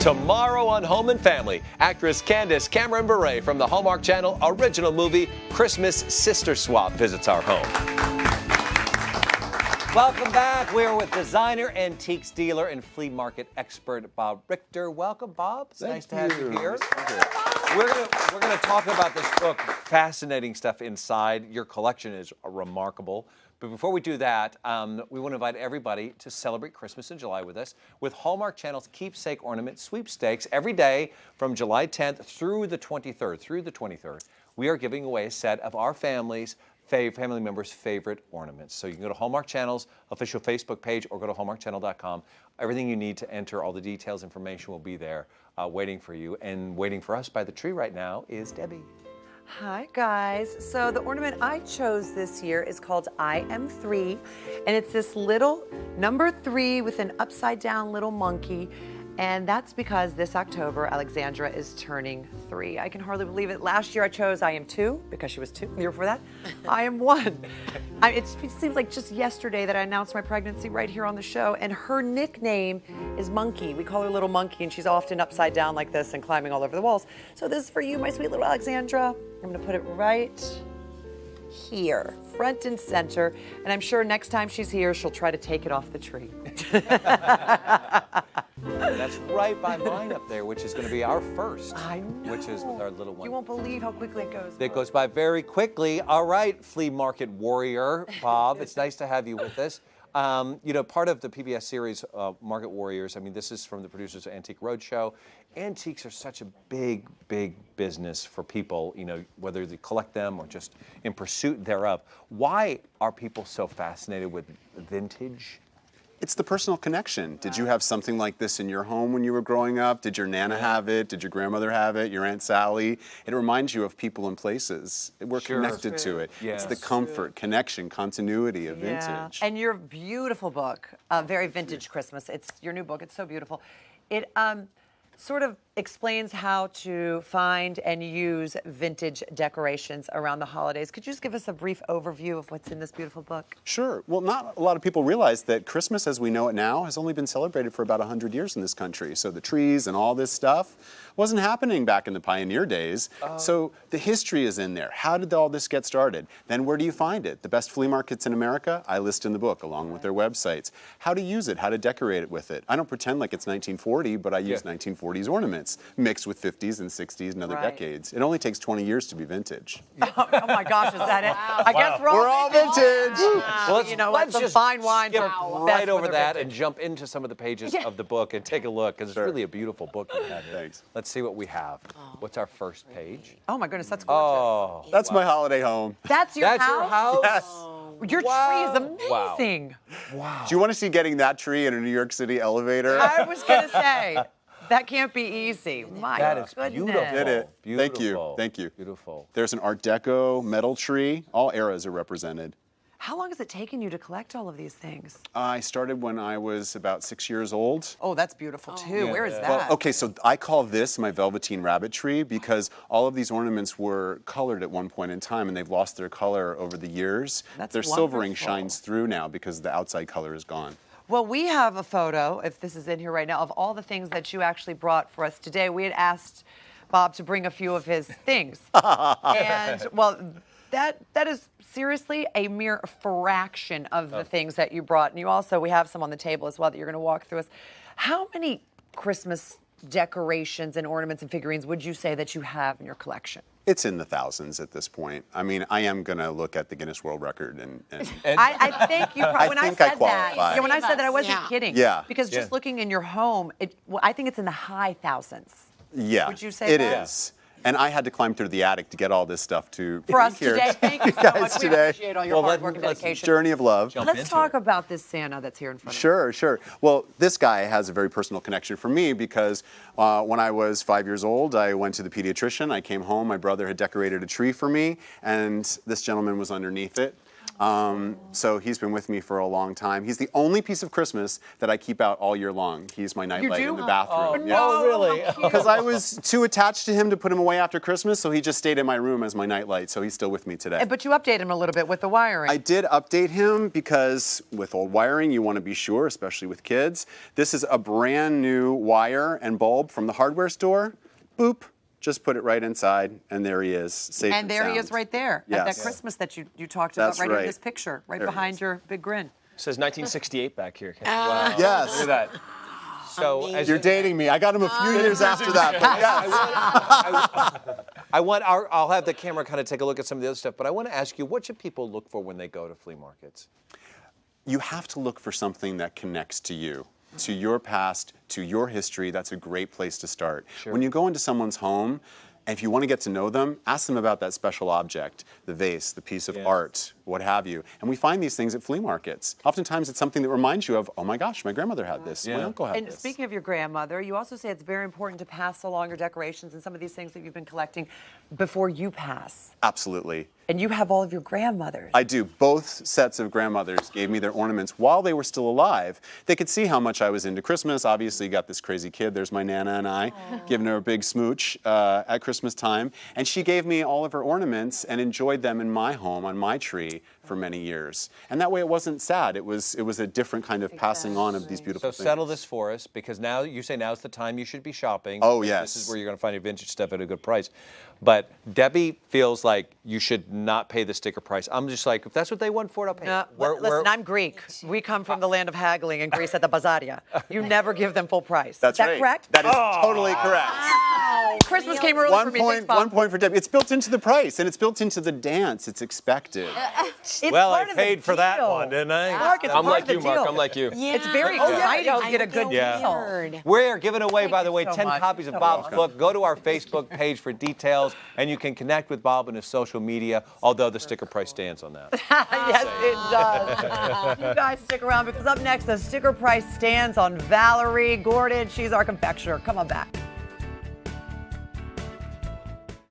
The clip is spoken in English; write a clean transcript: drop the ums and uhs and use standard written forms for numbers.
Tomorrow on Home and Family, actress Candace Cameron Bure from the Hallmark Channel original movie Christmas Sister Swap visits our home. Welcome back. We're with designer, antiques dealer, and flea market expert Bob Richter. Welcome, Bob. It's nice to have you here. We're gonna talk about this book. Fascinating stuff inside. Your collection is remarkable. But before we do that, we want to invite everybody to celebrate Christmas in July with us with Hallmark Channel's Keepsake Ornament Sweepstakes. Every day from July 10th through the 23rd, we are giving away a set of our family members' favorite ornaments. So you can go to Hallmark Channel's official Facebook page or go to hallmarkchannel.com. Everything you need to enter, all the details, information will be there waiting for you. And waiting for us by the tree right now is Debbie. Hi guys. So the ornament I chose this year is called I Am 3, and it's this little number 3 with an upside down little monkey. And that's because this October, Alexandra is turning 3. I can hardly believe it. Last year I chose I Am 2 because she was 2. The year before that, I Am 1. It seems like just yesterday that I announced my pregnancy right here on the show, and her nickname is Monkey. We call her Little Monkey, and she's often upside down like this and climbing all over the walls. So this is for you, my sweet little Alexandra. I'm gonna put it right here, front and center, and I'm sure next time she's here, she'll try to take it off the tree. That's right by mine up there, which is going to be our first. I know. Which is with our little one. You won't believe how quickly it goes. It goes by very quickly. All right, flea market warrior, Bob, it's nice to have you with us. You know, part of the PBS series, Market Warriors, I mean, this is from the producers of Antique Roadshow. Antiques are such a big, big business for people, you know, whether they collect them or just in pursuit thereof. Why are people so fascinated with vintage? It's the personal connection. Did you have something like this in your home when you were growing up? Did your Nana have it? Did your grandmother have it? Your Aunt Sally? It reminds you of people and places. We're connected to it. Yes. It's the comfort, connection, continuity of vintage. And your beautiful book, Very Vintage Christmas. It's your new book. It's so beautiful. It sort of explains how to find and use vintage decorations around the holidays. Could you just give us a brief overview of what's in this beautiful book? Sure. Well, not a lot of people realize that Christmas as we know it now has only been celebrated for about 100 years in this country. So the trees and all this stuff wasn't happening back in the pioneer days. So the history is in there. How did all this get started? Then where do you find it? The best flea markets in America, I list in the book along with their websites. How to use it, how to decorate it with it. I don't pretend like it's 1940, but I use 1940s ornaments mixed with 50s and 60s and other decades. It only takes 20 years to be vintage. Oh my gosh, is that it? I guess we're all vintage. Well, you know, let's some just fine wines skip are right best over when they're that vintage. and jump into some of the pages of the book and take a look, because it's really a beautiful book you have here. Thanks. Let's see what we have. What's our first page? Oh my goodness, that's gorgeous. Oh, That's my holiday home. That's your that's house? your house? Yes. Your tree is Wow. amazing. Wow. Do you want to see getting that tree in a New York City elevator? I was going to say, that can't be easy. My That is goodness. beautiful. Did it. Thank you. Beautiful. Thank you. Beautiful. There's an Art Deco metal tree. All eras are represented. How long has it taken you to collect all of these things? I started when I was about 6 years old. Oh, that's beautiful too. Where is that? Well, okay, so I call this my Velveteen rabbit tree because all of these ornaments were colored at one point in time and they've lost their color over the years. That's Their silvering wonderful. shines through now because the outside color is gone. Well, we have a photo, if this is in here right now, of all the things that you actually brought for us today. We had asked Bob to bring a few of his things. And, well, that is seriously a mere fraction of the things that you brought. And you also, we have some on the table as well that you're going to walk through us. How many Christmas decorations and ornaments and figurines would you say that you have in your collection? It's in the thousands at this point. I mean, I am going to look at the Guinness World Record and I think you probably, when I think I said that, qualify. yeah, when I said that, I wasn't kidding. Yeah. Because just looking in your home, I think it's in the high thousands. yeah, Would you say it that? is. And I had to climb through the attic to get all this stuff to For us here. today, thank you so guys much. We today. appreciate all your hard work and dedication. Journey of love. Let's talk about this Santa that's here in front of us. Sure, sure. Well, this guy has a very personal connection for me because when I was 5 years old, I went to the pediatrician. I came home. My brother had decorated a tree for me, and this gentleman was underneath it. So he's been with me for a long time. He's the only piece of Christmas that I keep out all year long. He's my nightlight in the bathroom. Oh, really? Because I was too attached to him to put him away after Christmas, so he just stayed in my room as my nightlight. So he's still with me today. But you update him a little bit with the wiring. I did update him because with old wiring, you want to be sure, especially with kids. This is a brand new wire and bulb from the hardware store. Boop. Just put it right inside, and there he is, safe and there sound. he is right there Yes. at that Christmas that you talked about That's right in right. this picture, right There he behind is. your big grin. It says 1968 back here. Wow. Yes. Look at that. So as You're dating me. I got him a few years after that. But yes. I'll have the camera kind of take a look at some of the other stuff, but I want to ask you, what should people look for when they go to flea markets? You have to look for something that connects to you, to your past, to your history. That's a great place to start. Sure. When you go into someone's home, and if you want to get to know them, ask them about that special object, the vase, the piece of art, what have you. And we find these things at flea markets. Oftentimes it's something that reminds you of, oh my gosh, my grandmother had this, my uncle had And this. speaking of your grandmother, you also say it's very important to pass along your decorations and some of these things that you've been collecting before you pass. Absolutely. And you have all of your grandmothers. I do. Both sets of grandmothers gave me their ornaments while they were still alive. They could see how much I was into Christmas. Obviously, got this crazy kid. There's my Nana and I, giving her a big smooch at Christmas time. And she gave me all of her ornaments and enjoyed them in my home on my tree for many years. And that way it wasn't sad. It was a different kind of passing on of these beautiful So things. settle this for us, because now you say now's the time you should be shopping. Oh, because yes. This is where you're going to find your vintage stuff at a good price. But Debbie feels like you should not pay the sticker price. I'm just like, if that's what they want for it, I'll pay it. Listen, I'm Greek. We come from the land of haggling in Greece at the Bazaria. You never give them full price. That's is that right. correct? That is totally correct. Christmas came early for me. Thanks, Bob. 1 point for Debbie. It's built into the price, and it's built into the dance. It's expected. It's Well, part I of the paid for that deal. one, didn't I? Mark, it's I'm part like of the you, Mark. deal. I'm like you. Yeah. It's very Oh, exciting to I get a good Yeah. deal. weird. We're giving away, by the way, you so 10 much. copies of So Bob's welcome. book. Go to our Facebook page for details, and you can connect with Bob on his social media, although the sticker price stands on that. Yes, it does. You guys stick around because up next, the sticker price stands on Valerie Gordon. She's our confectioner. Come on back.